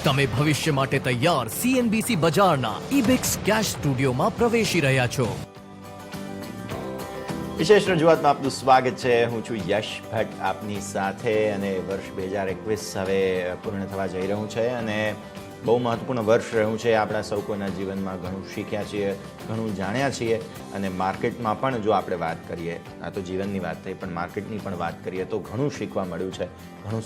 તમે ભવિષ્ય માટે તૈયાર સીએનબીસી બજારના ઇબેક્સ કેશ સ્ટુડિયોમાં પ્રવેશી રહ્યા છો. વિશેષ રજૂઆતમાં આપનું સ્વાગત છે. હું છું યશ ભટ્ટ આપની સાથે અને વર્ષ 2021 હવે પૂર્ણ થવા જઈ રહ્યું છે અને બહુ મહત્વપૂર્ણ વર્ષ રહ્યું છે. આપણા સૌ કોઈના જીવનમાં ઘણું શીખ્યા છીએ, ઘણું જાણ્યા છીએ અને માર્કેટમાં પણ જો આપણે વાત કરીએ, આ તો જીવનની વાત થઈ, પણ માર્કેટની પણ વાત કરીએ તો ઘણું શીખવા મળ્યું છે, ઘણું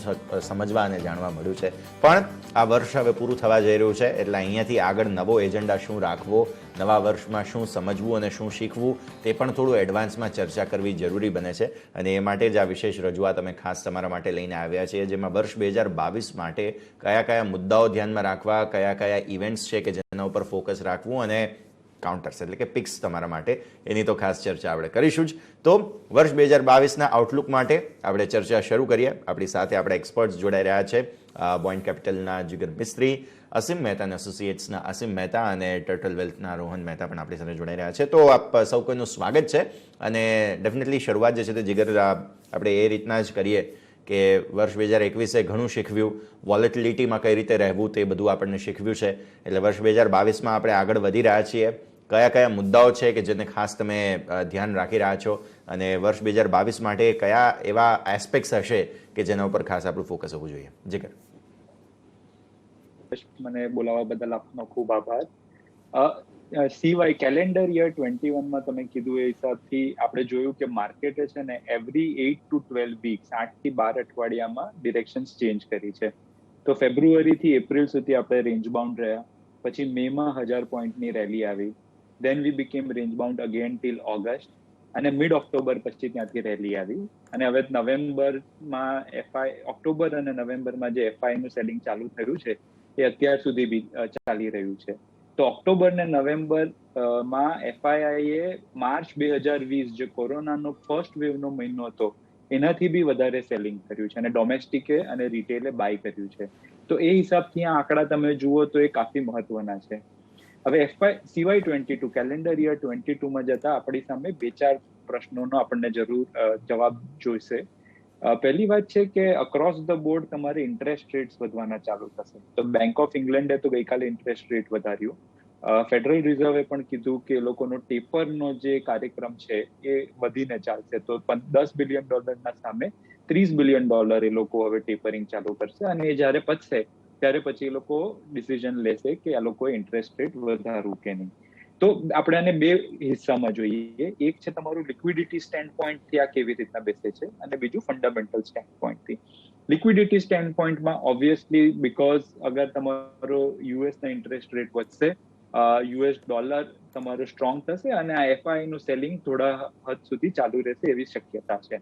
સમજવા અને જાણવા મળ્યું છે. પણ આ વર્ષ હવે પૂરું થવા જઈ રહ્યું છે એટલે અહીંયાથી આગળ નવો એજન્ડા શું રાખવો, નવા વર્ષમાં શું સમજવું અને શું શીખવું તે પણ થોડું એડવાન્સમાં ચર્ચા કરવી જરૂરી બને છે અને એ માટે જ આ વિશેષ રજૂઆત અમે ખાસ તમારા માટે લઈને આવ્યા છીએ, જેમાં વર્ષ 2022 માટે કયા કયા મુદ્દાઓ ધ્યાનમાં રાખવા, કયા કયા ઇવેન્ટ્સ છે કે જેના ઉપર ફોકસ રાખવું અને કાઉન્ટર્સ એટલે કે પિક્સ તમારા માટે એની તો ખાસ ચર્ચા આપણે કરીશું જ. તો વર્ષ 2022ના આઉટલુક માટે આપણે ચર્ચા શરૂ કરીએ. આપણી સાથે આપણે એક્સપર્ટ્સ જોડાઈ રહ્યા છે. બોઇન્ટ કેપિટલના જીગર મિસ્ત્રી, અસીમ મહેતા અને એસોસિએટ્સના અસીમ મહેતા અને ટર્ટલ વેલ્થના રોહન મહેતા પણ આપણી સાથે જોડાઈ રહ્યા છે. તો આપ સૌ કોઈનું સ્વાગત છે અને ડેફિનેટલી શરૂઆત જે છે તે જીગર આપણે એ રીતના જ કરીએ કે વર્ષ 2021એ ઘણું શીખવ્યું, વોલેટિલિટીમાં કઈ રીતે રહેવું તે બધું આપણને શીખવ્યું છે. એટલે વર્ષ 2022માં આપણે આગળ વધી રહ્યા છીએ. કયા કયા મુદ્દાઓ છે કે જેને ખાસ તમે ધ્યાન રાખી રહ્યા છો અને વર્ષ 2022 માટે કયા એવા એસ્પેક્ટ્સ હશે કે જેના ઉપર ખાસ આપણું ફોકસ હોવું જોઈએ? જીગર. મને બોલાવવા બદલ આપનો ખૂબ આભાર. સીવાય કેલેન્ડર યર 21માં તમે કીધું એ હિસાબથી આપણે જોયું કે માર્કેટે છે ને એવરી 8 to 12 વીક્સ 8 થી 12 અઠવાડિયામાં ડિરેક્શન્સ ચેન્જ કરી છે. તો ફેબ્રુઆરીથી એપ્રિલ સુધી આપણે રેન્જ બાઉન્ડ રહ્યા, પછી મેમાં 1000 પોઈન્ટની રેલી આવી, then we became range bound again till August અને મિડ ઓક્ટોબર પછી ત્યાંથી રેલી આવી અને હવે નવેમ્બરમાં ઓક્ટોબર અને નવેમ્બરમાં જે એફઆઈ નું સેલિંગ ચાલુ થયું છે એ અત્યાર સુધી બી ચાલી રહ્યું છે. તો ઓક્ટોબર ને નવેમ્બર માં એફઆઈએ માર્ચ 2020 જે કોરોનાનો ફર્સ્ટ વેવનો મહિનો હતો એનાથી બી વધારે સેલિંગ કર્યું છે અને ડોમેસ્ટિકે અને રિટેલે બાય કર્યું છે. તો એ હિસાબથી આ આંકડા તમે જુઓ તો એ કાફી મહત્વના છે. હવે સીવાય 22 કેલેન્ડર યર 22માં જતા આપણી સામે 2-4 પ્રશ્નોનો આપણને જરૂર જવાબ જોઈશે. પહેલી વાત છે કે અક્રોસ ધ બોર્ડ તમારે ઇન્ટરેસ્ટ રેટ્સ વધવાના ચાલુ થશે. તો બેંક ઓફ ઇંગ્લેન્ડે તો ગઈકાલે ઇન્ટરેસ્ટ રેટ વધાર્યું, ફેડરલ રિઝર્વે પણ કીધું કે એ લોકોનો ટેપરનો જે કાર્યક્રમ છે એ વધીને ચાલશે. તો $10 બિલિયન સામે $30 બિલિયન એ લોકો હવે ટેપરિંગ ચાલુ કરશે અને એ જ્યારે પતશે ત્યારે પછી એ લોકો ડિસિઝન લેશે કે આ લોકોએ ઇન્ટરેસ્ટ રેટ વધારવું કે નહીં. તો આપણે આને બે હિસ્સામાં જોઈએ. એક છે તમારું લિક્વિડિટી સ્ટેન્ડ પોઈન્ટથી આ કેવી રીતના બેસે છે અને બીજું ફંડામેન્ટલ સ્ટેન્ડ પોઈન્ટથી. લિક્વિડિટી સ્ટેન્ડ પોઈન્ટમાં ઓબ્વિયસલી બીકોઝ અગર તમારો યુએસના ઇન્ટરેસ્ટ રેટ વધશે, યુએસ ડોલર તમારો સ્ટ્રોંગ થશે અને આ એફઆઈ નું સેલિંગ થોડા હદ સુધી ચાલુ રહેશે એવી શક્યતા છે.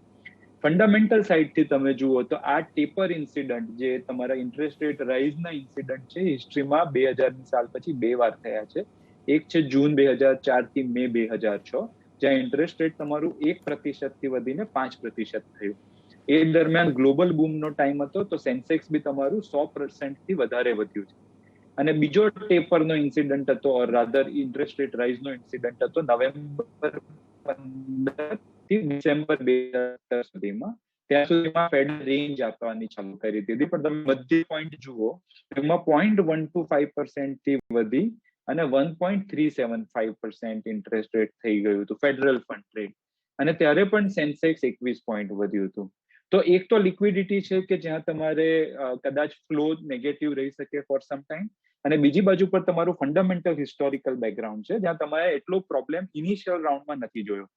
ફંડામેન્ટલ સાઇડથી તમે જુઓ તો આ ટેપર ઇન્સિડન્ટ જે તમારા ઇન્ટરેસ્ટ રેટ રાઇઝના ઇન્સિડન્ટ છે હિસ્ટ્રીમાં 2000ની સાલ પછી 2 વાર થયા છે. એક છે જૂન 2004 થી મે 2006 જ્યાં ઇન્ટરેસ્ટ રેટ તમારું 1% થી વધીને 5% થયું. એ દરમિયાન ગ્લોબલ બૂમનો ટાઈમ હતો તો સેન્સેક્સ બી તમારું 100% થી વધારે વધ્યું છે. અને બીજો ટેપરનો ઇન્સિડન્ટ હતો ઓર રાધર ઇન્ટરેસ્ટ રેટ રાઇઝનો ઇન્સિડન્ટ હતો નવેમ્બર 15 થી ડિસેમ્બર 2010 સુધીમાં. ત્યાં સુધીમાં ફેડ રેન્જ આપવાની ચાલુ કરી દીધી, પણ તમે મધ્ય પોઈન્ટ જુઓ એમાં 0.125% થી વધી અને 1.375% ઇન્ટરેસ્ટ રેટ થઈ ગયું હતું ફેડરલ ફંડ રેટ અને ત્યારે પણ સેન્સેક્સ 21 પોઈન્ટ વધ્યું હતું. તો એક તો લિક્વિડિટી છે કે જ્યાં તમારે કદાચ ફ્લો નેગેટિવ રહી શકે ફોર સમ ટાઈમ અને બીજી બાજુ પર તમારું ફંડામેન્ટલ હિસ્ટોરિકલ બેકગ્રાઉન્ડ છે જ્યાં તમારે એટલો પ્રોબ્લેમ ઇનિશિયલ રાઉન્ડમાં નથી જોયો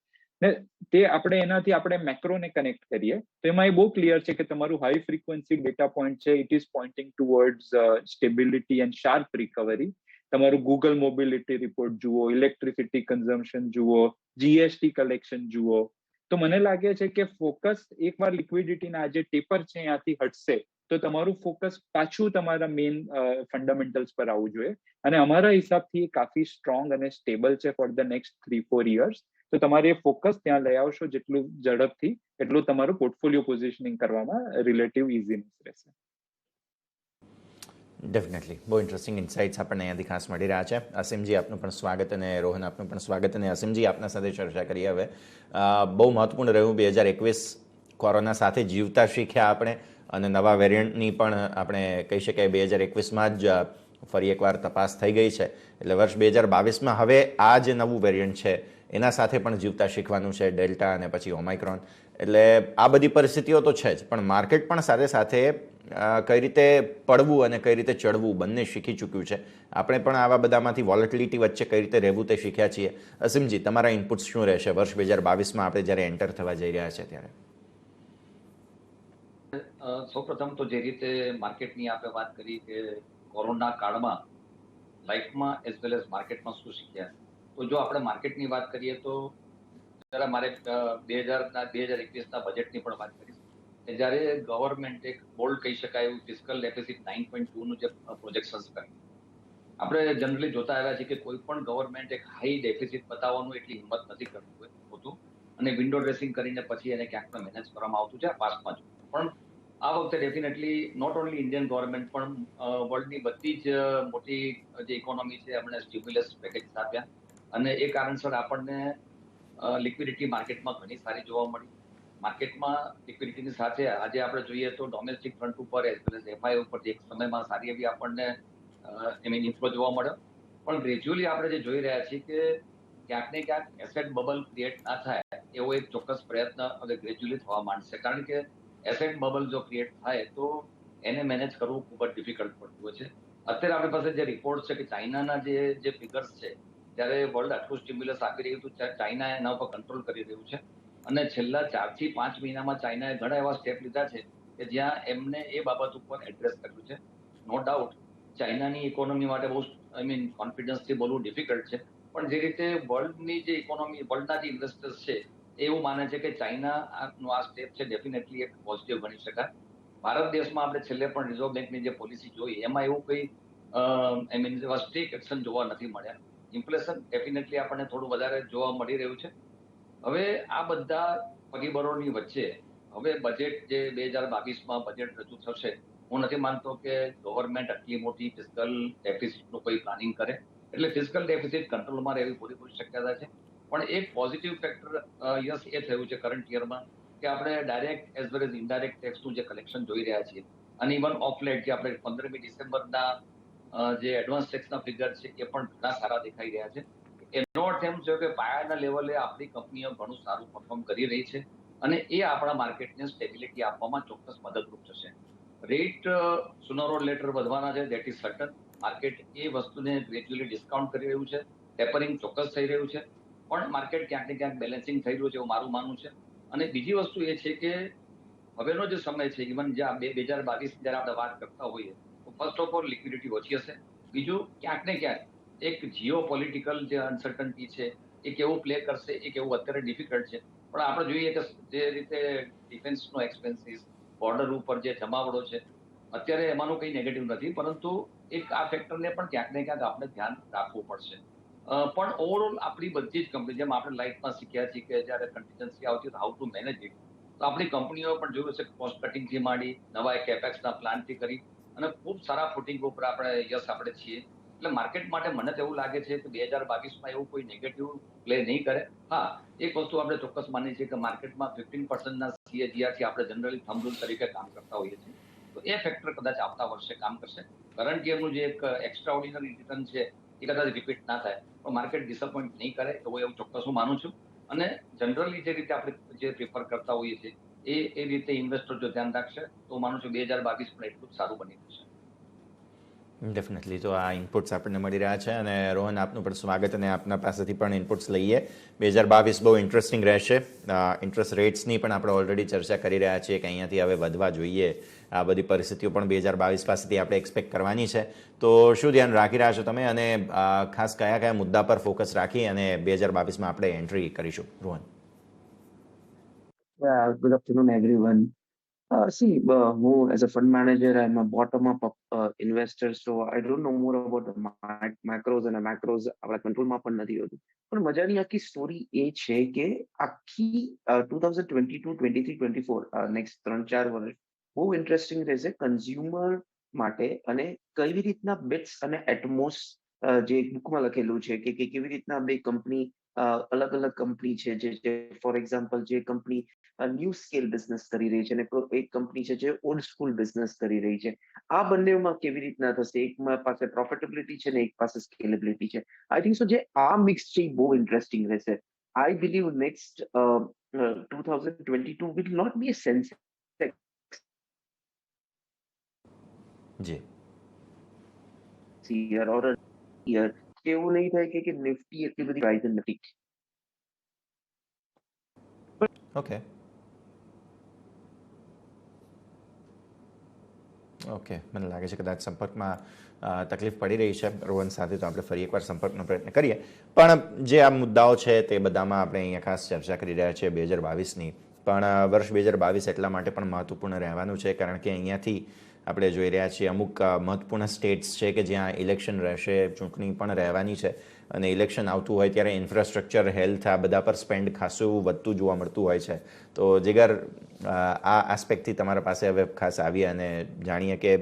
ને તે આપણે એનાથી આપણે મેક્રોને કનેક્ટ કરીએ તો એમાં એ બહુ ક્લિયર છે કે તમારું હાઈ ફ્રીક્વન્સી ડેટા પોઈન્ટ છે, it is pointing towards stability and sharp recovery. તમારું ગૂગલ મોબિલિટી રિપોર્ટ જુઓ, ઇલેક્ટ્રિસિટી કન્ઝમ્પશન જુઓ, જીએસટી કલેક્શન જુઓ. તો મને લાગે છે કે ફોકસ એકવાર લિક્વિડિટીના જે ટેપર છે ત્યાંથી હટશે તો તમારું ફોકસ પાછું તમારા મેઇન ફંડામેન્ટલ્સ પર આવવું જોઈએ અને અમારા હિસાબથી કાફી સ્ટ્રોંગ અને સ્ટેબલ છે ફોર ધ નેક્સ્ટ 3-4 યર્સ. તો તમારે એ ફોકસ ત્યાં લઈ આવશો જેટલું ઝડપથી એટલું તમારું પોર્ટફોલિયો પોઝિશનિંગ કરવામાં રિલેટિવ ઇઝીનેસ રહેશે. ડેફિનેટલી બહુ ઇન્ટરેસ્ટિંગ ઇન્સાઇટ્સ આપણને અહીંયાથી ખાસ મળી રહ્યા છે. અસીમજી આપનું પણ સ્વાગત અને રોહન આપનું પણ સ્વાગત. અને અસીમજી આપના સાથે ચર્ચા કરીએ હવે. બહુ મહત્વપૂર્ણ રહ્યું 2021 કોરોના સાથે જીવતા શીખ્યા આપણે અને નવા વેરિયન્ટની પણ આપણે કહી શકાય 2021માં જ ફરી એકવાર તપાસ થઈ ગઈ છે. એટલે વર્ષ 2022માં હવે આ જે નવું વેરિયન્ટ છે એના સાથે પણ જીવતા શીખવાનું છે, ડેલ્ટા અને પછી ઓમાઇક્રોન. એટલે આ બધી પરિસ્થિતિઓ તો છે જ, પણ માર્કેટ પણ સાથે સાથે કઈ રીતે પડવું અને કઈ રીતે ચડવું બંને શીખી ચૂક્યું છે. આપણે પણ આવા બધામાંથી વોલેટિલિટી વચ્ચે કઈ રીતે રહેવું તે શીખ્યા છીએ. અસીમજી, તમારા ઇનપુટ્સ શું રહેશે વર્ષ 2022માં આપણે જ્યારે એન્ટર થવા જઈ રહ્યા છે ત્યારે? સૌપ્રથમ તો જે રીતે માર્કેટની આપણે વાત કરી કે કોરોના કાળમાં લાઈફમાં એઝ વેલ એઝ માર્કેટમાં શું શીખ્યા, તો જો આપણે માર્કેટની વાત કરીએ તો જરા મારે 2021ના બજેટની પણ વાત કરીશ કે જ્યારે ગવર્મેન્ટ એક બોલ્ડ કહી શકાય એવું ફિસ્કલ ડેફિસિટ 9.2 નું જે પ્રોજેક્શન્સ કર્યું. આપણે જનરલી જોતા આવ્યા છીએ કે કોઈ પણ ગવર્મેન્ટ એક હાઈ ડેફિસિટ બતાવવાનું એટલી હિંમત નથી કરતું હોતું અને વિન્ડો ડ્રેસિંગ કરીને પછી એને ક્યાંક મેનેજ કરવામાં આવતું છે પાસ્ટમાં. પણ આ વખતે definitely not only Indian government પણ વર્લ્ડની બધી જ મોટી જે ઇકોનોમી છે એમણે સ્ટિમ્યુલસ પેકેજ આપ્યા અને એ કારણસર આપણને લિક્વિડિટી માર્કેટમાં ઘણી સારી જોવા મળી. માર્કેટમાં લિક્વિડિટીની સાથે આજે આપણે જોઈએ તો ડોમેસ્ટિક ફ્રન્ટ ઉપર એઝ વેલ એઝ એફઆઈ ઉપર એક સમયમાં સારી એવી આપણને ઇન્ફ્લો જોવા મળ્યો. પણ ગ્રેજ્યુઅલી આપણે જે જોઈ રહ્યા છીએ કે ક્યાંક ને ક્યાંક એસેટ બબલ ક્રિએટ ના થાય એવો એક ચોક્કસ પ્રયત્ન હવે ગ્રેજ્યુઅલી થવા માંડશે. કારણ કે એસેટ બબલ જો ક્રિએટ થાય તો એને મેનેજ કરવું ખૂબ જ ડિફિકલ્ટ પડતું હોય છે. અત્યારે આપણી પાસે જે રિપોર્ટ છે કે ચાઇનાના જે ફિગર્સ છે, ત્યારે વર્લ્ડ આટલું સ્ટિમ્યુલસ આપી રહ્યું હતું, ચાઇના એના ઉપર કંટ્રોલ કરી રહ્યું છે અને છેલ્લા 4 થી 5 મહિનામાં ચાઇનાએ ઘણા એવા સ્ટેપ લીધા છે કે જ્યાં એમને એ બાબત ઉપર એડ્રેસ કર્યું છે. નો ડાઉટ ચાઇનાની ઇકોનોમી માટે બહુ કોન્ફિડન્સથી બોલવું ડિફિકલ્ટ છે, પણ જે રીતે વર્લ્ડની જે ઇકોનોમી, વર્લ્ડના જે ઇન્વેસ્ટર્સ છે એવું માને છે કે ચાઇનાનું આ સ્ટેપ છે ડેફિનેટલી એક પોઝિટિવ ગણી શકાય. ભારત દેશમાં આપણે છેલ્લે પણ રિઝર્વ બેંકની જે પોલિસી જોઈ એમાં એવું કંઈ સ્ટ્રિક્ટ એક્શન જોવા નથી મળ્યા. ઇન્ફ્લેશન ડેફિનેટલી આપણને થોડું વધારે જોવા મળી રહ્યું છે. હવે આ બધા પરિબળોની વચ્ચે હવે બજેટ જે 2022માં બજેટ રજૂ થશે, હું નથી માનતો કે ગવર્મેન્ટ આટલી મોટી ફિસ્કલ ડેફિસિટનું કોઈ પ્લાનિંગ કરે. એટલે ફિસ્કલ ડેફિસિટ કંટ્રોલમાં રહેવી પૂરેપૂરી શક્યતા છે. પણ એક પોઝિટિવ ફેક્ટર યસ એ થયું છે કરંટ યરમાં કે આપણે direct as well as indirect ટેક્સનું જે કલેક્શન જોઈ રહ્યા છીએ અને ઇવન ઓફ લેટ જે આપણે 15મી ડિસેમ્બરના જે એડવાન્સ ટેક્સના ફિગર છે એ પણ ઘણા સારા દેખાઈ રહ્યા છે. એનો અર્થ એમ છે કે પાયાના લેવલે આપણી કંપનીઓ ઘણું સારું પરફોર્મ કરી રહી છે અને એ આપણા માર્કેટને સ્ટેબિલિટી આપવામાં ચોક્કસ મદદરૂપ થશે. રેટ સુનર ઓર લેટર વધવાના છે, ધેટ ઇઝ સર્ટન. માર્કેટ એ વસ્તુને ગ્રેજ્યુઅલી ડિસ્કાઉન્ટ કરી રહ્યું છે, ટેપરિંગ ચોક્કસ થઈ રહ્યું છે, પણ માર્કેટ ક્યાંક ને ક્યાંક બેલેન્સિંગ થઈ રહ્યું છે એવું મારું માનવું છે. અને બીજી વસ્તુ એ છે કે હવેનો જે સમય છે, ઇવન જે 2022 જ્યારે આપણે વાત કરતા હોઈએ તો ફર્સ્ટ ઓફ ઓલ લિક્વિડિટી ઓછી હશે. બીજું ક્યાંક ને ક્યાંક એક જીઓ પોલિટિકલ જે અનસર્ટનિટી છે એ કેવું પ્લે કરશે એ કેવું અત્યારે ડિફિકલ્ટ છે. પણ આપણે જોઈએ કે જે રીતે ડિફેન્સનો એક્સપેન્સીસ, બોર્ડર ઉપર જે જમાવડો છે, અત્યારે એમાંનું કંઈ નેગેટિવ નથી, પરંતુ એક આ ફેક્ટરને પણ ક્યાંક ને ક્યાંક આપણે ધ્યાન રાખવું પડશે. પણ ઓવરઓલ આપણી બધી જ કંપની, જેમ આપણે લાઈફમાં શીખ્યા છીએ કે જ્યારે કન્ટિન્જન્સી આવતી હાઉ ટુ મેનેજ ઇટ, તો આપણી કંપનીઓ પણ જોયું છે કોસ્ટ કટિંગથી માંડી નવા કેપેક્સના પ્લાનથી કરી અને ખૂબ સારા ફૂટિંગ ઉપર આપણે છીએ. એટલે માર્કેટ માટે મને તો એવું લાગે છે કે 2022માં એવું કોઈ નેગેટિવ પ્લે નહીં કરે. હા, એક વસ્તુ આપણે ચોક્કસ માનીએ છીએ કે માર્કેટમાં 15%ના CAGR આપણે જનરલી થંબ રૂલ તરીકે કામ કરતા હોઈએ છીએ, તો એ ફેક્ટર કદાચ આવતા વર્ષે કામ કરશે. કરંટ યરનું જે એક એક્સ્ટ્રા ઓર્ડિનરી રિટર્ન છે એ કદાચ રિપીટ ના થાય, પણ માર્કેટ ડિસઅપોઇન્ટ નહીં કરે એવું ચોક્કસ હું માનું છું. અને જનરલી જે રીતે આપણે જે પ્રિફર કરતા હોઈએ છીએ એ રીતે ઇન્વેસ્ટર જો ધ્યાન રાખશે તો માનું છું 2022 પણ એટલું જ સારું બની જશે. ડેફિનેટલી. તો આ ઇનપુટ્સ આપણને મળી રહ્યા છે અને રોહન, આપનું પણ સ્વાગત અને આપના પાસેથી પણ ઇનપુટ્સ લઈએ. 2022 બહુ ઇન્ટરેસ્ટિંગ રહેશે. ઇન્ટરેસ્ટ રેટ્સની પણ આપણે ઓલરેડી ચર્ચા કરી રહ્યા છીએ કે અહીંયાથી હવે વધવા જોઈએ. આ બધી પરિસ્થિતિઓ પણ 2022 પાસેથી આપણે એક્સપેક્ટ કરવાની છે. તો શું ધ્યાન રાખી રહ્યા છો તમે અને ખાસ કયા કયા મુદ્દા પર ફોકસ રાખી અને 2022માં આપણે એન્ટ્રી કરીશું, Rohan? Good afternoon, everyone. Who as a fund manager, I'm a bottom-up investor, so I don't know more about the macros and the macros. આપણા કંટ્રોલમાં પણ નથી હોતું. પણ મજાની આખી સ્ટોરી એ છે કે આખી 2022, 23, 24 નેક્સ્ટ 3-4 વર્ષ બહુ ઇન્ટરેસ્ટિંગ રહેશે કન્ઝ્યુમર માટે અને કેવી રીતના બિટ્સ અને એટમોસ જે બુકમાં લખેલું છે કે કેવી રીતના બે કંપની અલગ અલગ કંપની છે જે ફોર એક્ઝામ્પલ જે કંપની ન્યૂ સ્કેલ બિઝનેસ કરી રહી છે અને એક કંપની છે જે ઓલ્ડ સ્કૂલ બિઝનેસ કરી રહી છે. આ બંનેમાં કેવી રીતના થશે? એકમાં પાસે પ્રોફિટેબિલિટી છે ને એક પાસે સ્કેલેબિલિટી છે. આઈ થિંક સો જે આ મિક્સ છે એ બહુ ઇન્ટરેસ્ટિંગ રહેશે. I believe next 2022 will not be a sense જી year or a year કે એવું નહીં થાય કે નિફ્ટી એટલી બધી rise નથી. ઓકે ઓકે મને લાગે છે કદાચ સંપર્કમાં તકલીફ પડી રહી છે રોહન સાથે, તો આપણે ફરી એકવાર સંપર્કનો પ્રયત્ન કરીએ. પણ જે આ મુદ્દાઓ છે તે બધામાં આપણે અહીંયા ખાસ ચર્ચા કરી રહ્યા છીએ 2022ની. પણ વર્ષ 2022 એટલા માટે પણ મહત્વપૂર્ણ રહેવાનું છે કારણ કે અહીંયાથી આપણે જોઈ રહ્યા છીએ અમુક મહત્વપૂર્ણ સ્ટેટ્સ છે કે જ્યાં ઇલેક્શન રહેશે, ચૂંટણી પણ રહેવાની છે અને ઇલેક્શન આવતું હોય ત્યારે ઇન્ફ્રાસ્ટ્રક્ચર, હેલ્થ આ બધા પર સ્પેન્ડ ખાસું વધતું જોવા મળતું હોય છે. તો જીગર આ આસ્પેક્ટથી તમારા પાસે હવે ખાસ આવીએ અને જાણીએ કે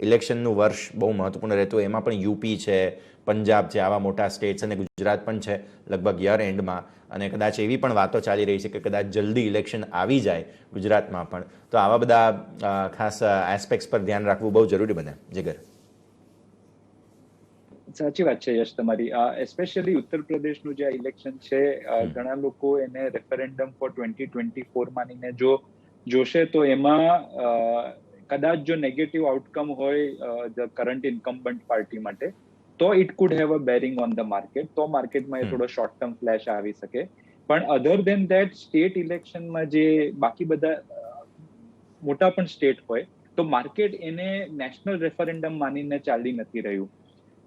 ઇલેક્શનનું વર્ષ બહુ મહત્વપૂર્ણ રહેતું, એમાં પણ યુપી છે, પંજાબ છે, આવા મોટા સ્ટેટ્સ અને ગુજરાત પણ છે લગભગ યર એન્ડમાં. અને કદાચ એવી પણ વાતો ચાલી રહી છે કે કદાચ જલ્દી ઇલેક્શન આવી જાય ગુજરાતમાં પણ. તો આવા બધા ખાસ એસ્પેક્ટ્સ પર ધ્યાન રાખવું બહુ જરૂરી બને. જીગર સાચી વાત છે યશ તમારી. એસ્પેશિયલી ઉત્તર પ્રદેશનું જે ઇલેક્શન છે, ઘણા લોકો એને રેફરેન્ડમ ફોર 2024 માનીને જો જોશે તો એમાં કદાચ જો નેગેટિવ આઉટકમ હોય ધ કરંટ ઇન્કમ્બન્ટ પાર્ટી માટે તો it could have a bearing on the market. તો માર્કેટમાં એ થોડો શોર્ટ ટર્મ ફ્લેશ આવી શકે. પણ અધર દેન ધેટ સ્ટેટ ઇલેક્શનમાં જે બાકી બધા મોટા પણ સ્ટેટ હોય તો માર્કેટ એને નેશનલ રેફરેન્ડમ માનીને ચાલી નથી રહ્યું.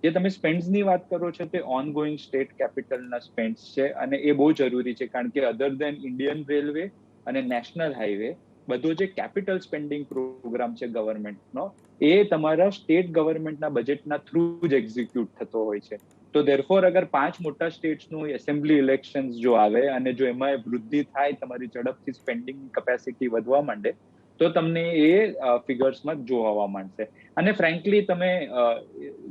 જે તમે સ્પેન્ડ્સની વાત કરો છો તે ઓન ગોઈંગ સ્ટેટ કેપિટલના સ્પેન્ડ્સ છે અને એ બહુ જરૂરી છે કારણ કે અધર દેન ઇન્ડિયન રેલવે અને નેશનલ હાઈવે બધો જે કેપિટલ સ્પેન્ડિંગ પ્રોગ્રામ છે ગવર્મેન્ટનો એ તમારા સ્ટેટ ગવર્મેન્ટના બજેટના થ્રુ જ એક્ઝિક્યુટ થતો હોય છે. તો ધેરફોર અગર 5 મોટા સ્ટેટ્સનું એસેમ્બલી ઇલેક્શન્સ જો આવે અને જો એમાં વૃદ્ધિ થાય, તમારી ઝડપથી સ્પેન્ડિંગ કેપેસિટી વધવા માંડે તો તમને એ ફિગર્સમાં જોવા માંડશે. અને ફ્રેન્કલી તમે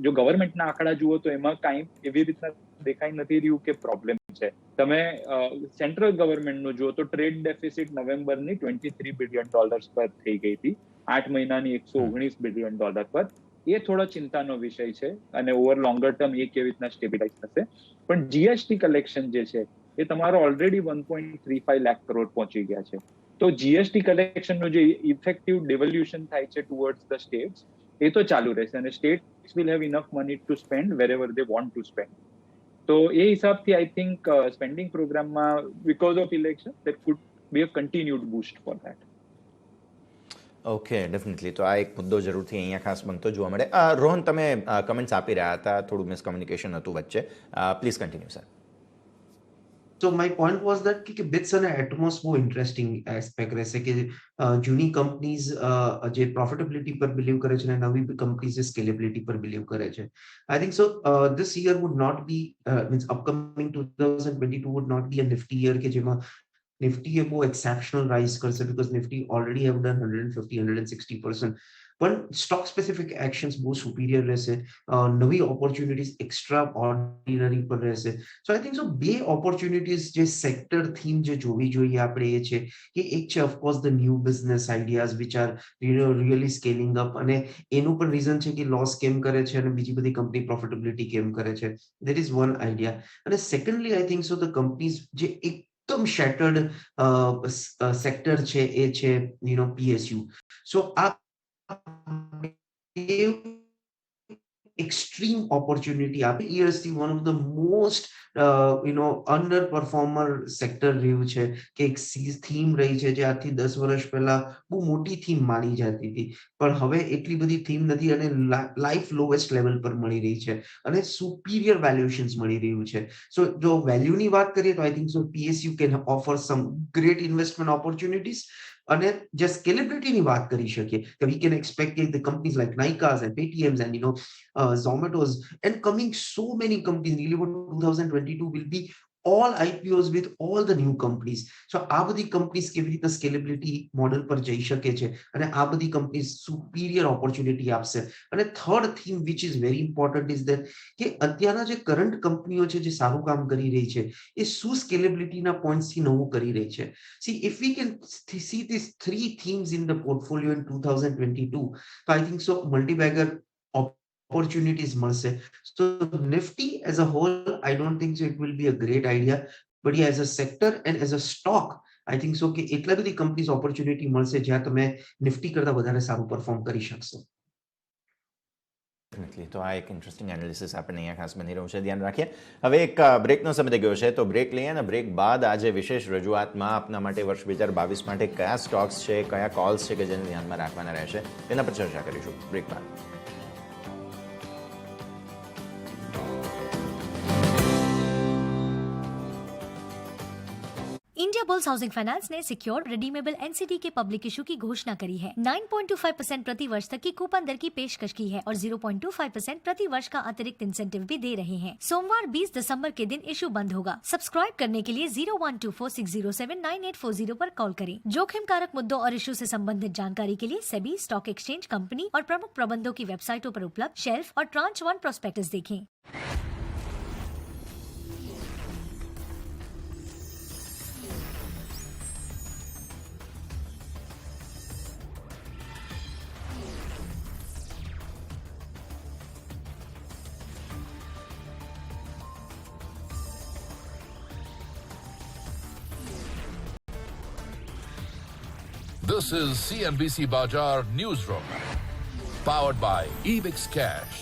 જો ગવર્મેન્ટના આંકડા જુઓ તો એમાં કાંઈ એવી રીતના દેખાઈ નથી રહ્યું કે પ્રોબ્લેમ છે. તમે સેન્ટ્રલ ગવર્મેન્ટનું જુઓ તો ટ્રેડ ડેફિસિટ નવેમ્બરની $23 બિલિયન પર થઈ ગઈ હતી, 8 મહિનાની $119 બિલિયન પર. એ થોડો ચિંતાનો વિષય છે અને ઓવર લોંગર ટર્મ એ કેવી રીતના સ્ટેબિલાઇઝ થશે. પણ જીએસટી કલેક્શન જે છે એ તમારો ઓલરેડી 1.35 લાખ કરોડ પહોંચી ગયા છે. તો જીએસટી કલેક્શનનું જે ઇફેક્ટિવ ડેવલ્યુશન થાય છે ટુવર્ડ્સ ધ સ્ટેટ્સ એ તો ચાલુ રહેશે અને states will have enough money to spend વેરેવર they want to spend. તો એ હિસાબથી આઈ થિંક સ્પેન્ડિંગ પ્રોગ્રામમાં because of election that food B a continued boost for that. Okay, definitely. તો આ એક મુદ્દો જરૂરથી અહીંયા ખાસ બનતો જોવા મળે. રોહન, તમે કમેન્ટ્સ આપી રહ્યા હતા, થોડું મિસકમ્યુનિકેશન હતું વચ્ચે. Please continue sir. So my point was that कि बिट्स અને એટમોસ બહુ ઇન્ટરેસ્ટિંગ એસ્પેક્ટ રહેશે કે જૂની કંપનીઝ જે પ્રોફિટેબિલિટી પર બિલીવ કરે છે અને નવી કંપનીઝ જે સ્કેલેબિલિટી પર બિલીવ કરે છે. I think so this year would not be means upcoming 2022 would not be a Nifty year કે જેમાં નિફ્ટી એ બહુ એક્સેપ્શનલ રાઇઝ કરશે because Nifty already have done 150-160%. પણ સ્ટોક સ્પેસિફિક એક્શન્સ બહુ સુપીરિયર રહેશે, નવી ઓપોર્ચ્યુનિટીઝ એક્સ્ટ્રા ઓર્ડિનરી પર રહેશે. સો આઈ થિંક સો બે ઓપોર્ચ્યુનિટીઝ જે સેક્ટર થીમ જે જોવી જોઈએ આપણે એ છે કે એક છે of course the new business ideas which are really scaling up અને એનું પણ રીઝન છે કે લોસ કેમ કરે છે અને બીજી બધી કંપની પ્રોફિટેબિલિટી કેમ કરે છે. That is one idea. અને secondly I think so the companies જે એકદમ શેટર્ડ સેક્ટર છે એ છે પીએસયુ. સો આ extreme opportunity આપે યર્સથી one of the most under performer sector રહ્યું છે કે એક થીમ રહી છે જે આજથી 10 વર્ષ પહેલા બહુ મોટી થીમ માની જતી હતી પણ હવે એટલી બધી થીમ નથી અને લાઈફ લોએસ્ટ લેવલ પર મળી રહી છે અને સુપીરિયર વેલ્યુએશન્સ મળી રહ્યું છે. સો જો વેલ્યુની વાત કરીએ તો I think so PSU can offer some great investment opportunities. અને જે સ્કેલેબિલિટીની વાત કરી શકીએ કે વી કેન એક્સપેક્ટ કે the companies like Nykaas and Paytms and Zomatos and coming so many companies really what 2022 will be all IPOs with all the new companies. So આ બધી કંપનીઝ કેવી રીતના સ્કેલેબિલિટી મોડેલ પર જઈ શકે છે અને આ બધી કંપનીઝ સુપીરિયર ઓપોર્ચ્યુનિટી આપશે. અને third theme which is very important is that કે અત્યારના જે કરંટ કંપનીઓ છે જે સારું કામ કરી રહી છે એ શું સ્કેલેબિલિટીના પોઈન્ટ્સથી નવું કરી રહી છે. See, if we can see these three themes in the portfolio in 2022, so I think so multi-bagger opportunities મળશે. So Nifty as a whole, I don't think so it will be a great idea. But yeah, as a sector and as a stock, I think so કે એટલા બધી companies opportunity મળશે જ્યાં તમે Nifty કરતા વધારે સારું પરફોર્મ કરી શકશો. Definitely. તો આ એક ઇન્ટરેસ્ટિંગ એનાલિસિસ આપણને અહીંયા ખાસ બની રહ્યું છે, ધ્યાન રાખીએ. હવે એક બ્રેકનો સમય થઈ ગયો છે, તો બ્રેક લઈએ અને બ્રેક બાદ આજે વિશેષ રજૂઆતમાં આપના માટે વર્ષ 2022 માટે કયા સ્ટોક્સ છે, કયા કોલ્સ છે કે જેને ધ્યાનમાં રાખવાના રહેશે તેના પર ચર્ચા કરીશું બ્રેક બાદ. इंडिया बुल्स हाउसिंग फाइनेंस ने सिक्योर्ड रिडीमेबल एनसीडी के पब्लिक इशू की घोषणा करी है. 9.25% प्रति वर्ष तक की कूपन दर की पेशकश की है और 0.25% प्रति वर्ष का अतिरिक्त इंसेंटिव भी दे रहे हैं. सोमवार 20 दिसंबर के दिन इशू बंद होगा. सब्सक्राइब करने के लिए 012460798840 पर कॉल करें. जोखिम कारक मुद्दों और इशू से संबंधित जानकारी के लिए सेबी, स्टॉक एक्सचेंज, कंपनी और प्रमुख प्रबंधों की वेबसाइटों पर उपलब्ध शेल्फ और ट्रांच 1 प्रोस्पेक्टस देखें. This is CNBC Bazaar Newsroom, powered by Ebix Cash.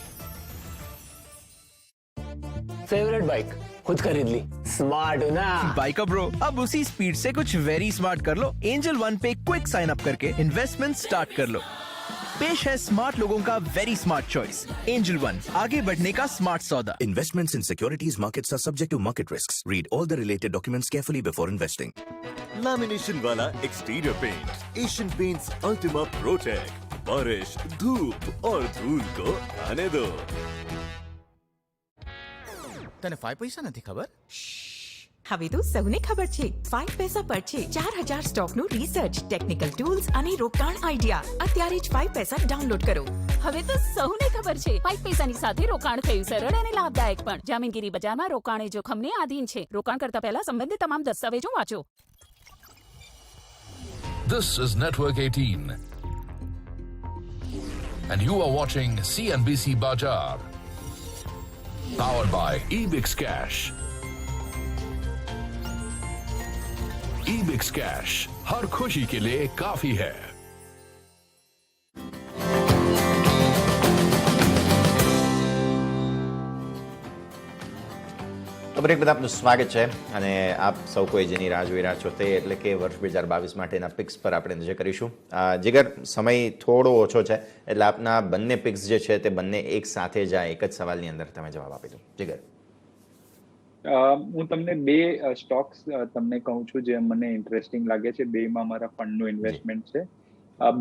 Favourite bike खुद खरीद ली. स्मार्ट हो ना बाइक ब्रो. अब उसी स्पीड से कुछ वेरी स्मार्ट कर लो. एंजल वन पे क्विक साइन अप करके इन्वेस्टमेंट स्टार्ट कर लो. पेश है स्मार्ट लोगों का very smart choice. Angel one, आगे बढ़ने का स्मार्ट सौदा. Investments in securities markets are subject to market risks. Read all the related documents carefully before investing. Lamination वाला exterior paint, Asian Paints Ultima Protect. बारिश, धूप और धूल को आने दो. તને 5 પૈસા નથી ખબર? હવે તો સૌને ખબર છે. 5 પૈસા પર છે 4000 સ્ટોકનું રિસર્ચ, ટેકનિકલ ટૂલ્સ અને રોકાણ આઈડિયા. અત્યારે જ 5 પૈસા ડાઉનલોડ કરો. હવે તો સૌને ખબર છે 5 પૈસાની સાથે રોકાણ થયું સરળ અને લાભદાયક પણ. જામીનગીરી બજારમાં રોકાણ એ જોખમને આધીન છે. રોકાણ કરતા પહેલા સંબંધિત તમામ દસ્તાવેજો વાંચો. This is Network 18, and you are watching CNBC Bazaar, powered by Ebix Cash. Ebix Cash, हर खुशी के लिए काफी है. તો બ્રેક બાદ આપનું સ્વાગત છે અને આપ સૌ કોઈ જેની રાહ જોઈ રહ્યા છો તે એટલે કે વર્ષ 2022 માટેના પિક્સ પર આપણે નજર કરીશું. જીગર, સમય થોડો ઓછો છે એટલે આપના બંને પિક્સ જે છે તે બંને એક સાથે જાય એક જ સવાલની અંદર તમે જવાબ આપી દો. જીગર, હું તમને બે સ્ટોક્સ તમને કહું છું જે મને ઇન્ટરેસ્ટિંગ લાગે છે. બેમાં મારા ફંડનું ઇન્વેસ્ટમેન્ટ છે.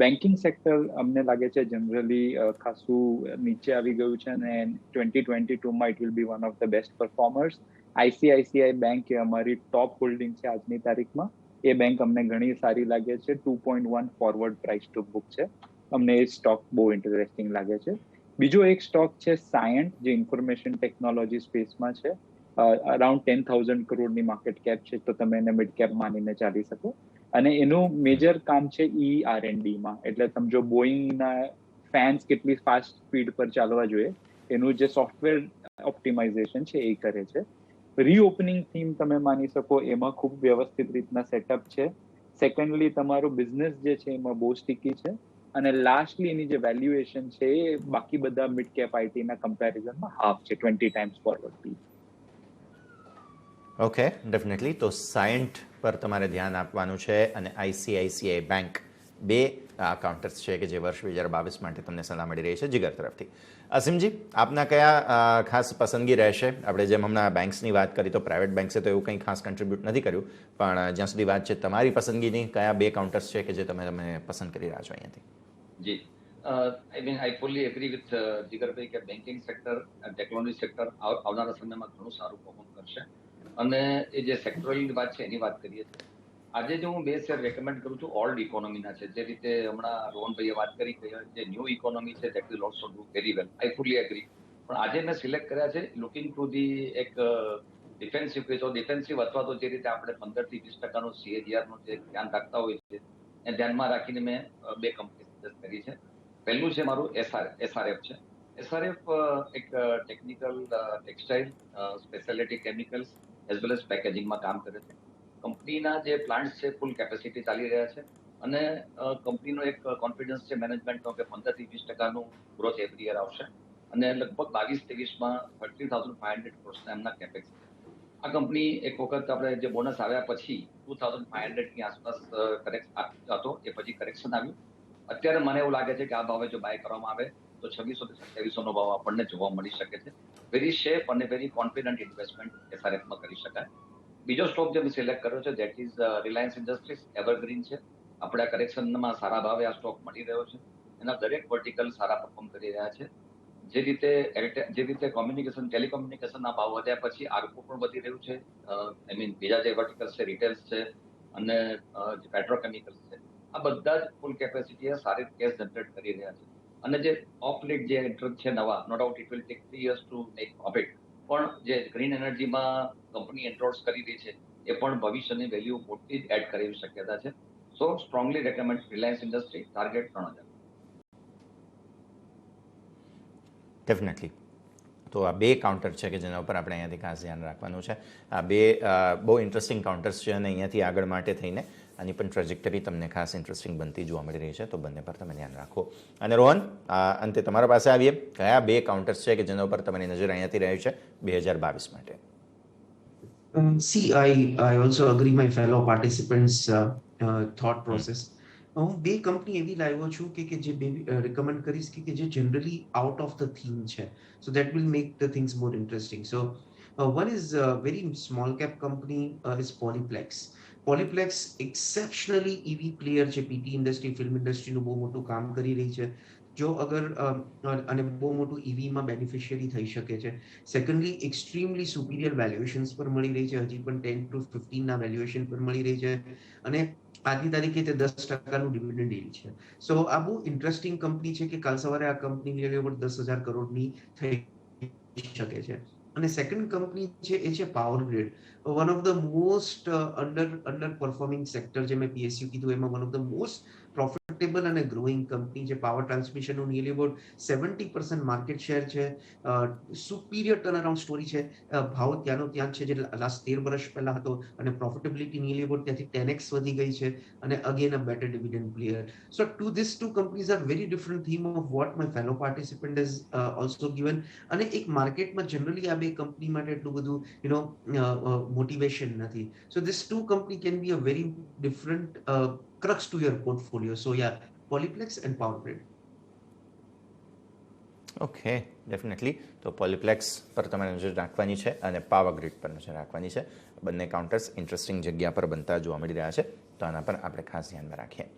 બેન્કિંગ સેક્ટર અમને લાગે છે જનરલી ખાસું નીચે આવી ગયું છે અને 2022માં it will be one of the best performers. ICICI bank એ અમારી ટોપ હોલ્ડિંગ છે આજની તારીખમાં. એ બેંક અમને ઘણી સારી લાગે છે. 2.1 ફોરવર્ડ પ્રાઇસ ટુ બુક છે. અમને એ સ્ટોક બહુ ઇન્ટરેસ્ટિંગ લાગે છે. બીજો એક સ્ટોક છે સાયન્ટ, જે ઇન્ફોર્મેશન ટેકનોલોજી સ્પેસમાં છે. અરાઉન્ડ 10,000 કરોડની માર્કેટ કેપ છે, તો તમે એને મિડ કેપ માનીને ચાલી શકો. અને એનું મેજર કામ છે ER&Dમાં, એટલે સમજો બોઈંગના ફેન્સ કેટલી ફાસ્ટ સ્પીડ પર ચાલવા જોઈએ એનું જે સોફ્ટવેર ઓપ્ટિમાઇઝેશન છે એ કરે છે. રીઓપનિંગ થીમ તમે માની શકો, એમાં ખૂબ વ્યવસ્થિત રીતના સેટઅપ છે. સેકન્ડલી તમારો બિઝનેસ જે છે એમાં બહુ સ્ટીકી છે. અને લાસ્ટલી એની જે વેલ્યુએશન છે એ બાકી બધા મિડ કેપ આઈટીના કમ્પેરિઝનમાં હાફ છે, 20 times forward P. Okay, definitely. તો સાયન્ટ પર તમારે ધ્યાન આપવાનું છે અને આઈસીઆઈસીઆઈ બેંક બે કાઉન્ટર્સ છે કે જે વર્ષ 2022 માટે તમને સલાહ મળી રહી છે જીગર તરફથી. અસીમજી, આપના કયા ખાસ પસંદગી રહેશે? આપણે જેમ હમણાં બેંક્સની વાત કરી તો પ્રાઇવેટ બેંક્સે તો એવું કંઈ ખાસ કન્ટ્રીબ્યુટ નથી કર્યું, પણ જ્યાં સુધી વાત છે તમારી પસંદગીની, કયા બે કાઉન્ટર્સ છે કે જે તમે પસંદ કરી રહ્યા છો અહીંયાથી? જી, I fully agree with જીગરભાઈ કે બેન્કિંગ સેક્ટર, ટેકનોલોજી સેક્ટર આવનારા સમયમાં ઘણું સારું પરફોર્મ કરશે. અને એ જે સેક્ટરલની વાત છે એની વાત કરીએ છીએ. આજે જો હું 2 શેર રેકમેન્ડ કરું છું ઓલ્ડ ઇકોનોમીના છે, જે રીતે હમણાં રોહનભાઈએ વાત કરી કે જે ન્યૂ ઇકોનોમી છે that will also do very well. I fully agree. પણ આજે મેં સિલેક્ટ કર્યા છે લુકિંગ ટુ ધી એક ડિફેન્સિવ કે જો ડિફેન્સિવ અથવા તો જે રીતે આપણે 15 થી 20% CAGR નું જે ધ્યાન રાખતા હોય છે એ ધ્યાનમાં રાખીને મેં 2 કંપની સજેસ્ટ કરી છે. પહેલું છે મારું SRF છે. SRF એક technical textile speciality chemicals as well as પેકેજિંગમાં કામ કરે છે. કંપનીના જે પ્લાન્ટ્સ છે ફૂલ કેપેસિટી ચાલી રહ્યા છે અને કંપનીનો એક કોન્ફિડન્સ છે મેનેજમેન્ટનો કે 15 થી 20% ગ્રોથ એવરી યર આવશે અને લગભગ 22-23માં 30,500 કરોડના એમના કેપેક્સ. આ કંપની એક વખત આપણે જે બોનસ આવ્યા પછી 2,500 ની આસપાસ હતો, એ પછી કરેક્શન આવ્યું. અત્યારે મને એવું લાગે છે કે આ ભાવે જો બાય કરવામાં આવે તો 2600 થી 2700 નો ભાવ આપણને જોવા મળી શકે છે. વેરી સેફ અને વેરી કોન્ફિડન્ટ ઇન્વેસ્ટમેન્ટ SRFમાં કરી શકાય. બીજો સ્ટોક જે મેં સિલેક્ટ કર્યો છે that is Reliance industries. Evergreen છે. આપણે આ કરેક્શનમાં સારા ભાવે આ સ્ટોક મળી રહ્યો છે. એના દરેક વર્ટિકલ સારા પરફોર્મ કરી રહ્યા છે. જે રીતે કોમ્યુનિકેશન ટેલિકોમ્યુનિકેશનના ભાવ વધ્યા પછી આરપો પણ વધી રહ્યું છે. બીજા જે વર્ટિકલ્સ છે રિટેલ્સ છે અને જે પેટ્રોકેમિકલ્સ છે, આ બધા જ ફૂલ કેપેસિટી સારી કેશ જનરેટ કરી રહ્યા છે. અને જે ઓફ લીડ જે એન્ટ્રન્ટ છે નવા, no doubt it will take 3 years to make profit, પણ જે ગ્રીન એનર્જીમાં કંપની એન્ટ્રોડ્સ કરી રહી છે એ પણ ભવિષ્યની વેલ્યુ મોટી જ એડ કરે એવી શક્યતા છે. So strongly recommend Reliance Industry, target 3000. Definitely. તો આ 2 કાઉન્ટર છે કે જેના ઉપર આપણે અહીંયાથી ખાસ ધ્યાન રાખવાનું છે. આ 2 બહુ ઇન્ટરેસ્ટિંગ કાઉન્ટર્સ છે અને અહીંયાથી આગળ માટે થઈને આની પણ ટ્રેજેક્ટરી તમને ખાસ ઇન્ટરેસ્ટિંગ બનતી જોવા મળી રહી છે, તો બંને પર તમે ધ્યાન રાખો. અને રોહન, અંતે તમારા પાસે આવીએ, કયા 2 કાઉન્ટર્સ છે કે જેના ઉપર તમારી નજર અહીંયાથી રહી છે 2022 માટે? See, I also agree my fellow participants' thought process. હું 2 કંપની એવી લાવ્યો છું કે જે recommend કરીશ કે જે generally out of the theme છે. So that will make the things more interesting. So one is a very small cap company is Polyplex. Polyplex exceptionally EV player છે. PT industry, film industry નું બહુ મોટું કામ કરી રહી છે. જો અગર અને બહુ મોટું EVમાં બેનિફિશિયરી થઈ શકે છે. સેકન્ડલી એક્સ્ટ્રીમલી સુપીરિયર વેલ્યુએશન્સ પર મળી રહી છે. હજી પણ 10 to 15 ના વેલ્યુએશન પર મળી રહી છે અને આજની તારીખે તે 10% ડિવિડન્ડ yield છે. સો આ બહુ ઇન્ટરેસ્ટિંગ કંપની છે કે કાલ સવારે આ કંપનીની લેવલ 10,000 કરોડની થઈ શકે છે. અને સેકન્ડ કંપની છે એ છે Power Grid. One of the most under performing sector, જે મેં PSU કીધું એમાં one of the most profitable અને ગ્રોઈંગ કંપની છે. પાવર ટ્રાન્સમિશનનું નિયરલી અબાઉટ 70% માર્કેટ શેર છે. સુપીરિયર ટર્નઅરાઉન્ડ સ્ટોરી છે. ભાવ ત્યાંનો ત્યાં છે જે લાસ્ટ 13 વર્ષ પહેલા હતો અને પ્રોફિટેબિલિટી નિયરલી અબાઉટ ત્યાંથી 10x વધી ગઈ છે અને again a better dividend player. So to this 2 companies are very different theme of what my fellow participant is also given. અને એક માર્કેટમાં જનરલી આ 2 કંપની માટે એટલું બધું મોટિવેશન નથી. So this 2 company can be a very different crux to your portfolio. So yeah, Polyplex and Power Grid. Okay, definitely. તો પોલીપ્લેક્સ પર તમારે નજર રાખવાની છે અને પાવર ગ્રીડ પર નજર રાખવાની છે. બંને કાઉન્ટર્સ ઇન્ટરેસ્ટિંગ જગ્યા પર બનતા જોવા મળી રહ્યા છે, તો આના પર આપણે ખાસ ધ્યાનમાં રાખીએ.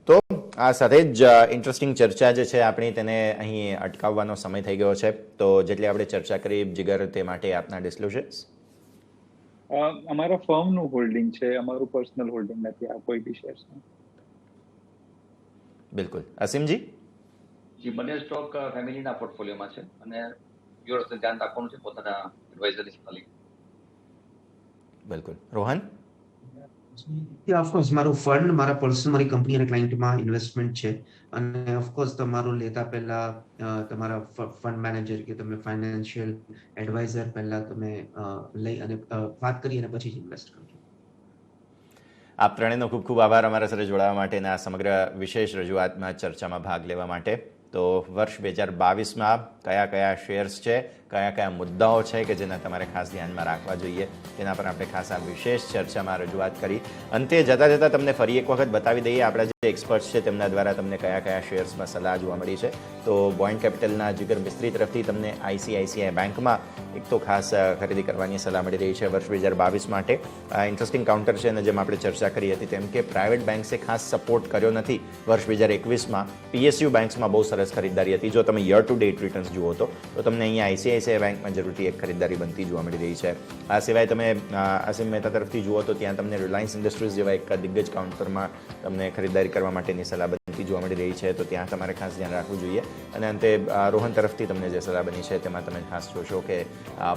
તો આ સાથે જ ઇન્ટરેસ્ટિંગ ચર્ચા જે છે આપણી તેને અહીં અટકાવવાનો સમય થઈ ગયો છે. તો જેટલી આપણે ચર્ચા કરી જીગર, તે માટે આપના ડિસ્ક્લોઝર્સ. અમારા ફર્મનું હોલ્ડિંગ છે, અમારું પર્સનલ હોલ્ડિંગ નથી આ કોઈ બી શેર્સનું. બિલકુલ. અસીમજી? જી, બંને સ્ટોક ફેમિલીના પોર્ટફોલિયોમાં છે અને વ્યવસ્થિત ધ્યાન રાખવાનું છે પોતાના એડવાઇઝરની સલાહ. બિલકુલ. રોહન? ઓફકોર્સ મારું ફંડ મારા પર્સનલ મારી કંપની અને ક્લાયન્ટમાં ઇન્વેસ્ટમેન્ટ છે અને ઓફકોર્સ તમારું લેતા પહેલા તમારા ફંડ મેનેજર કે તમે ફાઇનાન્શિયલ એડવાઇઝર પહેલા તમે લઈ અને વાત કરી અને પછી જ ઇન્વેસ્ટ કરજો. આપ ત્રણેયનો ખૂબ ખૂબ આભાર અમારા સાથે જોડાવા માટે અને આ સમગ્ર વિશેષ રજૂઆતમાં ચર્ચામાં ભાગ લેવા માટે. તો વર્ષ 2022માં કયા કયા શેર્સ છે, કયા કયા મુદ્દાઓ છે કે જેના તમારે ખાસ ધ્યાનમાં રાખવા જોઈએ, તેના પર આપણે ખાસ આ વિશેષ ચર્ચામાં રજૂઆત કરી. અંતે જતાં જતાં તમને ફરી એક વખત બતાવી દઈએ આપણા જે એક્સપર્ટ્સ છે તેમના દ્વારા તમને કયા કયા શેર્સમાં સલાહ જોવા મળી છે. તો બોઇન્ટ કેપિટલના જીગર મિસ્ત્રી તરફથી તમને ICICI બેંકમાં એક તો ખાસ ખરીદી કરવાની સલાહ મળી રહી છે વર્ષ 2022 માટે. ઇન્ટરેસ્ટિંગ કાઉન્ટર છે અને જેમ આપણે ચર્ચા કરી હતી તેમ કે પ્રાઇવેટ બેન્ક્સે ખાસ સપોર્ટ કર્યો નથી વર્ષ 2021માં. PSU બેન્ક્સમાં બહુ સરસ ખરીદારી હતી. જો તમે યર ટુ ડેટ રિટર્ન્સ જુઓ તો તમને અહીંયા ICICI આઈસીઆઈસીઆઈ બેંકમાં જરૂરથી એક ખરીદદારી બનતી જોવા મળી રહી છે. આ સિવાય તમે અસીમ મહેતા તરફથી જુઓ તો ત્યાં તમને રિલાયન્સ ઇન્ડસ્ટ્રીઝ જેવા એક દિગ્ગજ કાઉન્ટરમાં તમને ખરીદદારી કરવા માટેની સલાહ બનતી જોવા મળી રહી છે, તો ત્યાં તમારે ખાસ ધ્યાન રાખવું જોઈએ. અને અંતે રોહન તરફથી તમને જે સલાહ બની છે તેમાં તમે ખાસ જોશો કે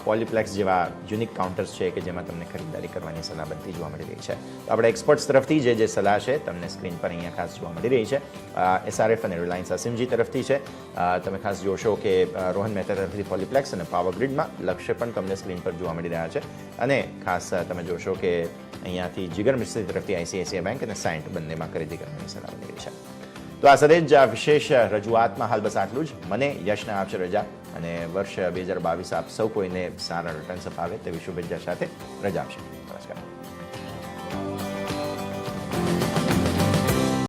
પોલીપ્લેક્સ જેવા યુનિક કાઉન્ટર્સ છે કે જેમાં તમને ખરીદદારી કરવાની સલાહ બનતી જોવા મળી રહી છે. તો આપણે એક્સપર્ટ્સ તરફથી જે સલાહ છે તમને સ્ક્રીન પર અહીંયા ખાસ જોવા મળી રહી છે. SRF અને રિલાયન્સ અસીમજી તરફથી છે. તમે ખાસ જોશો કે રોહન મહેતા તરફથી પોલીપ્લેક્સ અને પાવર ગ્રીડમાં લક્ષ્ય પણ તમને સ્ક્રીન પર જોવા મળી રહ્યા છે. અને ખાસ તમે જોશો કે અહીંયાથી જીગર મિસ્ત્રી તરફથી આઈસીઆઈસીઆઈ બેંક અને સાયન્ટ બંનેમાં ખરીદી કરવાની સલાહ મળી રહી છે. તો આ સાથે જ આ વિશેષ રજૂઆતમાં હાલ બસ આટલું જ. મને યશને આપશે રજા અને વર્ષ 2022 આપ સૌ કોઈને સારા રિટર્ન્સ અપાવે તેવી શુભેચ્છા સાથે રજા આપશે. નમસ્કાર.